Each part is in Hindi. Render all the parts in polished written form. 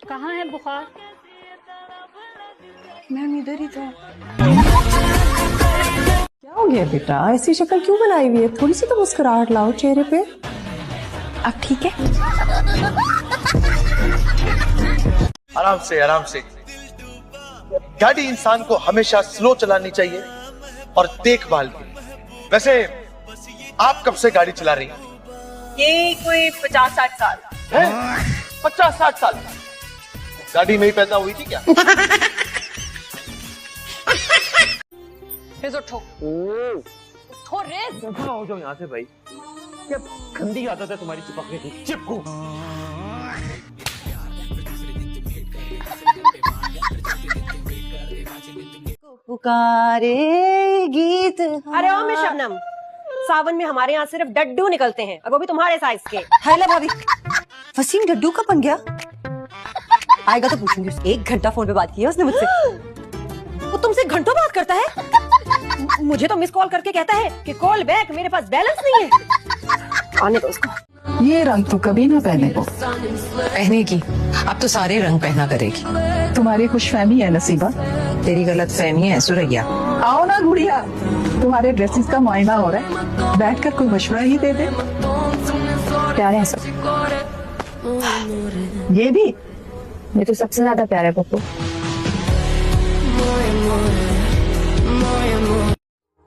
कहाँ है बुखार? मैम इधर ही था। क्या हो गया बेटा, ऐसी शक्ल क्यों बनाई हुई है? थोड़ी सी तो मुस्कुराहट लाओ चेहरे पे। अब ठीक है? आराम से आराम से। गाड़ी इंसान को हमेशा स्लो चलानी चाहिए और देखभाल भी। वैसे आप कब से गाड़ी चला रही हैं? ये कोई 50-60 साल है? 50-60 साल? गाड़ी में ही पैदा हुई थी क्या? फिर उठो। उठो रे। हो जाओ यहाँ से भाई। क्या गंदी आदत है तुम्हारी चिपकने की। चिपको। पुकारे गीत। अरे ओ मैं शबनम, सावन में हमारे यहाँ सिर्फ डड्डू निकलते हैं और वो भी तुम्हारे साइज के। हेलो भाभी, वसीम डड्डू कब बन गया? आएगा तो पूछूंगी। 1 घंटा फोन पे बात की है उसने मुझसे। वो तुमसे घंटों बात करता है। मुझे तो मिस कॉल करके कहता है कि कॉल बैक, मेरे पास बैलेंस नहीं है। आने दो उसको। ये रंग तो कभी ना पहने को। पहनेगी, अब तो सारे रंग पहना करेगी। तुम्हारी खुशफहमी है नसीबा। तेरी गलत फहमी है सुरैया। आओ ना गुड़िया, तुम्हारे ड्रेसेस का मुआयना हो रहा है, बैठकर कोई मशवरा ही दे दे। प्यारे हैं सब। ये भी, ये तो सबसे ज्यादा प्यारा है पप्पू।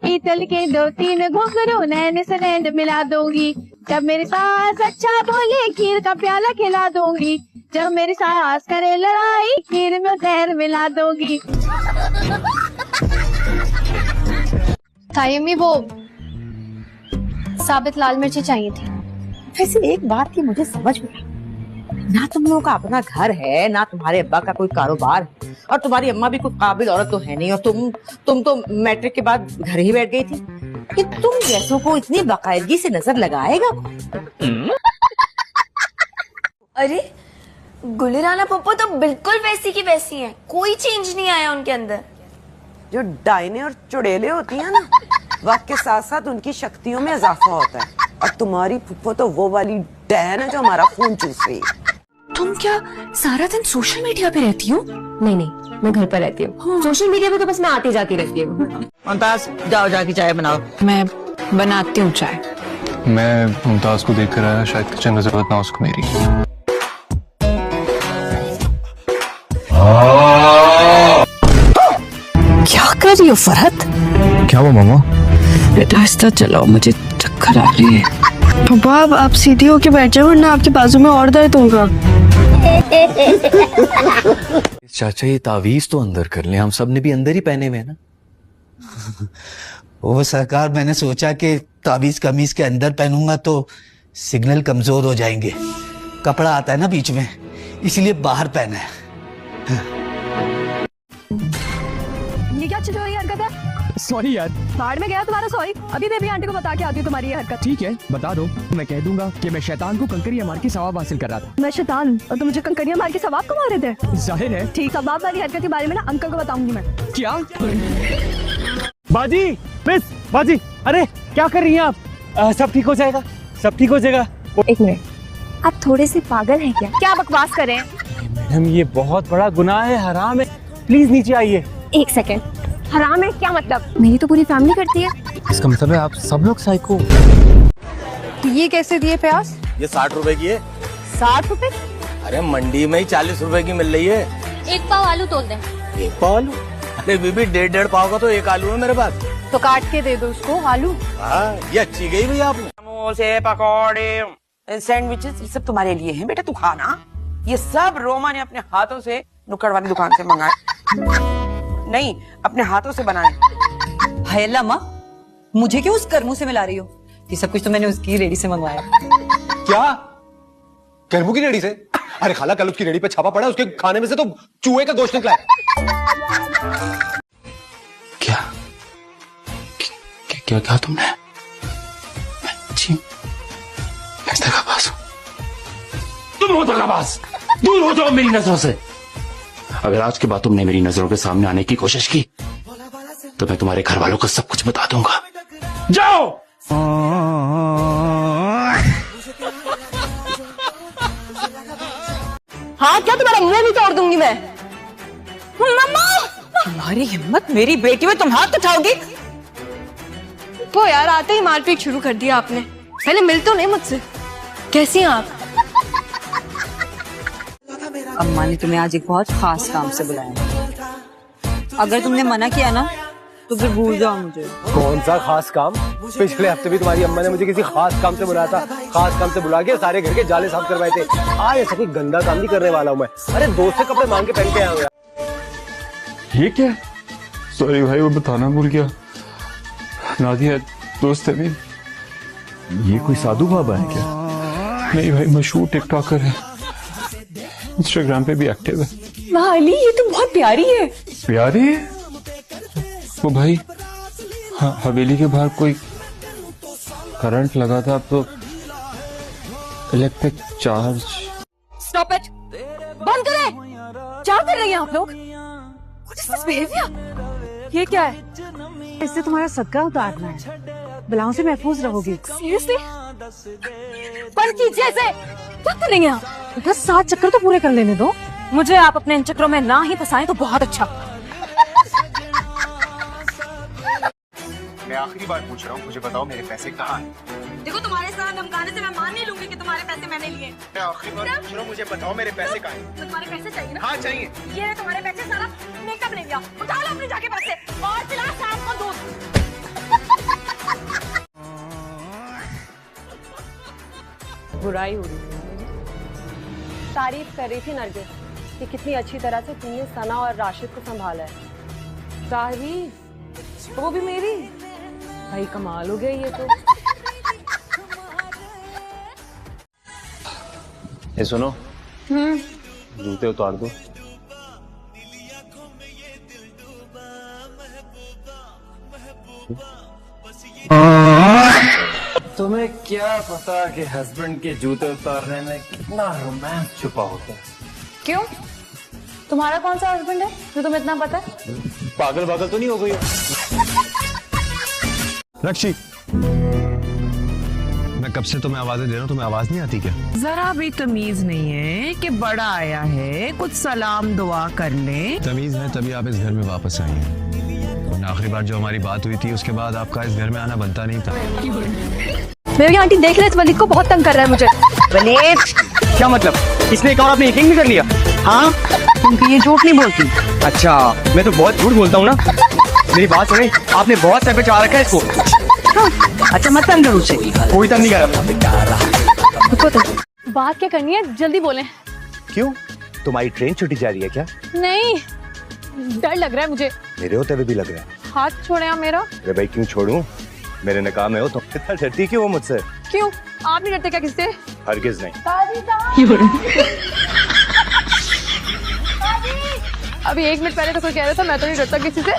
पीतल के 2-3 घुंघरू नैन से नैन मिला दूंगी। जब मेरी सास अच्छा बोले खीर का प्याला खिला दूंगी। जब मेरी सास करे लड़ाई खीर में जहर मिला दूंगी। तायम्मी वो साबित लाल मिर्ची चाहिए थी। वैसे एक बात की मुझे समझ में आई, ना तुम लोगों का अपना घर है, ना तुम्हारे अब्बा का कोई कारोबार है, और तुम्हारी अम्मा भी कोई काबिल औरत तो है नहीं, और तुम तो मैट्रिक के बाद घर ही बैठ गई थी। कि तुम जैसों को इतनी बाकायदगी से नजर लगाएगा? अरे गुलिराना पप्पू तो बिल्कुल वैसी की वैसी हैं, कोई चेंज नहीं आया उनके अंदर। जो डायने और चुड़ैले होती हैं ना, वक्त के साथ साथ उनकी शक्तियों में इजाफा होता है। और तुम्हारी फुप्पो तो वो वाली डैन है जो हमारा खून चूस रही है। तुम क्या सारा दिन सोशल मीडिया पे रहती हो? नहीं नहीं, मैं घर पर रहती हूँ। सोशल मीडिया पे तो बस मैं आती जाती रहती हूँ। मुमताज जाओ जाके चाय बनाओ। मैं बनाती हूँ चाय। मैं मुमताज को देख कर आया, शायद किचन में जरूरत ना उसको मेरी। क्या कर रही हो फरहत? क्या हुआ मामा? बेटा आहिस्ता चलाओ, मुझे चक्कर आ रही है। पापा आप सीधी होके बैठ जाओ वरना आपके बाजू में और दर्द होगा। चाचा ये तावीज तो अंदर कर ले, हम सब ने भी अंदर ही पहने हुए हैं ना। वो सरकार, मैंने सोचा कि तावीज कमीज के अंदर पहनूंगा तो सिग्नल कमजोर हो जाएंगे, कपड़ा आता है ना बीच में, इसलिए बाहर पहना है। ये क्या चल रही हरकत है? सॉरी यार, बाहर में गया तुम्हारा सॉरी। अभी बेबी आंटी को बता के आती हूँ तुम्हारी ये हरकत। ठीक है बता दो, मैं कह दूंगा कि मैं शैतान को कंकरियां मार के सवाब हासिल कर रहा था। मैं शैतान और तुम मुझे कंकरियां मार के सवाब को मारे थे? जाहिर है। ठीक, सवाब वाली हरकत के बारे में ना अंकल को बताऊंगी मैं। क्या? बाजी, मिस बाजी, अरे क्या कर रही हैं आप? सब ठीक हो जाएगा, सब ठीक हो जाएगा। 1 मिनट, आप थोड़े से पागल हैं क्या? क्या बकवास करें? मैडम ये बहुत बड़ा गुनाह है, हराम है, प्लीज नीचे आइए। 1 सेकेंड, हराम है क्या मतलब? मेरी तो पूरी फैमिली करती है। इसका मतलब है आप सब लोग साइको। तो ये कैसे दिए प्याज? ये 60 रुपए की है। 60 रुपए? अरे मंडी में ही 40 रुपए की मिल रही है। 1 पाव आलू तोल दें। 1 पाव आलू? अरे बीबी 1.5 पाव का तो 1 आलू है मेरे पास। तो काट के दे दो उसको आलू। हाँ, ये अच्छी गई भैया आपने। समोसे, पकौड़े, सैंडविचेस, ये सब तुम्हारे लिए हैं बेटा, तू खाना। ये सब रोमा ने अपने हाथों से नुक्कड़ वाली दुकान से मंगाए, नहीं अपने हाथों से बनाए। हाय अल्लाह माँ, मुझे क्यों उस करमू से मिला रही हो? ये सब कुछ तो मैंने उसकी रेडी से मंगवाया। क्या? करमू की रेडी से? अरे खाला, कल उसकी रेडी पे छापा पड़ा, उसके खाने में से तो चूहे का गोश्त निकला है। क्या क्या क्या तुमने? जी मैं दगाबाज हूं। तुम हो दगाबाज, दूर हो जाओ मेरी नजरों से। अगर आज के बाद तुमने मेरी नजरों के सामने आने की कोशिश की तो मैं तुम्हारे घर वालों को सब कुछ बता दूंगा। जाओ। हाँ क्या तुम्हारा मुंह भी तोड़ दूंगी मैं। मम्मा, तुम्हारी हिम्मत मेरी बेटी में तुम हाथ उठाओगी? वो यार आते ही मारपीट शुरू कर दिया आपने। पहले मिल तो नहीं मुझसे। कैसी हैं आप? अम्मा ने तुम्हें आज एक बहुत खास काम से बुलाया। अगर तुमने मना किया ना तो फिर भूल जाओ मुझे। कौन सा खास काम? पिछले हफ्ते भी तुम्हारी अम्मा ने मुझे किसी खास काम से बुलाया था। खास काम से बुला के सारे घर के जाले साफ करवाए थे। आज ऐसा कोई गंदा काम नहीं करने वाला हूँ मैं। अरे दोस्त से कपड़े मांग के पहन के आया हूँ यार। ये क्या? सॉरी भाई, वो बताना भूल गया। नादिया दोस्त है मेरी। ये कोई साधु बाबा है क्या? नहीं भाई, मशहूर टिकटॉकर है, इंस्टाग्राम पे भी एक्टिव है। माली, ये तो बहुत प्यारी है। प्यारी है वो भाई। हवेली के बाहर कोई करंट लगा था तो इलेक्ट्रिक चार्ज। स्टॉप इट, बंद करें। क्या कर रही हैं आप लोग? What is this behavior? ये क्या है? इससे तुम्हारा सदका उतारना है। बलाओं से महफूज रहोगी। Seriously? बंद कीजिए इसे। क्या कर रही हैं आप? बस 7 चक्कर तो पूरे कर लेने दो। मुझे आप अपने इन चक्रों में ना ही फंसाएं तो बहुत अच्छा। मैं आखिरी बार पूछ रहा हूँ, मुझे बताओ मेरे पैसे कहाँ हैं? देखो, तुम्हारे साथ धमकाने से मैं मान नहीं लूंगी कि तुम्हारे पैसे मैंने लिए। मैं आखिरी बार पूछ रहा हूँ, मुझे बताओ मेरे पैसे कहाँ हैं? तो तुम्हारे पैसे चाहिए ना? हाँ चाहिए। ये है तुम्हारे पैसे, सारा मेकअप ले लिया। उठा लो अपने जाके पैसे और पिला शाम को दूध। बुराई हो रही थी। तारीफ कर रही थी नरगिस कि कितनी अच्छी तरह से तुमने सना और राशिद को संभाला है। तारीफ वो भी मेरी? भाई कमाल हो गया ये तो। ये सुनो, जूते उतार दो। तुम्हें क्या पता कि हस्बैंड के जूते उतारने में कितना रोमांस छुपा होता है। क्यों? तुम्हारा कौन सा हस्बैंड है जो तुम्हें इतना पता है? पागल पागल तो नहीं हो गई हो? रक्षी, मैं कब से तुम्हें आवाजें दे रहा हूँ, तुम्हें आवाज नहीं आती क्या? जरा भी तमीज नहीं है कि बड़ा आया है, कुछ सलाम दुआ कर ले। तमीज है तभी आप इस घर में वापस आई हैं। आखिरी बार जो हमारी बात हुई थी उसके बाद आपका इस घर में आना बनता नहीं था। मेरी आंटी देख ले, इस वलीद को बहुत तंग कर रहा है मुझे। वलीद क्या मतलब? इसने एक और आपने यकीन भी कर लिया? हाँ, क्योंकि ये झूठ नहीं बोलती। अच्छा, मैं तो बहुत झूठ बोलता हूँ ना। मेरी बात सुने, आपने बहुत सर पे चढ़ा रखा है इसको। अच्छा मत तंग करो उसे। कोई तंग नहीं कर रहा। बात क्या करनी है, जल्दी बोलें। क्यों, तुम्हारी ट्रेन छुट्टी जा रही है क्या? नहीं, डर लग रहा है मुझे। मेरे होते हुए भी लग रहा है। हाथ छोड़े आप मेरा। अरे भाई क्यों छोड़ूं? मेरे निकाह में हो तो इतना डरती क्यों हो मुझसे? क्यों, आप नहीं डरते क्या किससे? हरगिज नहीं। अभी 1 मिनट पहले तो कोई कह रहा था मैं तो नहीं डरता किसी से।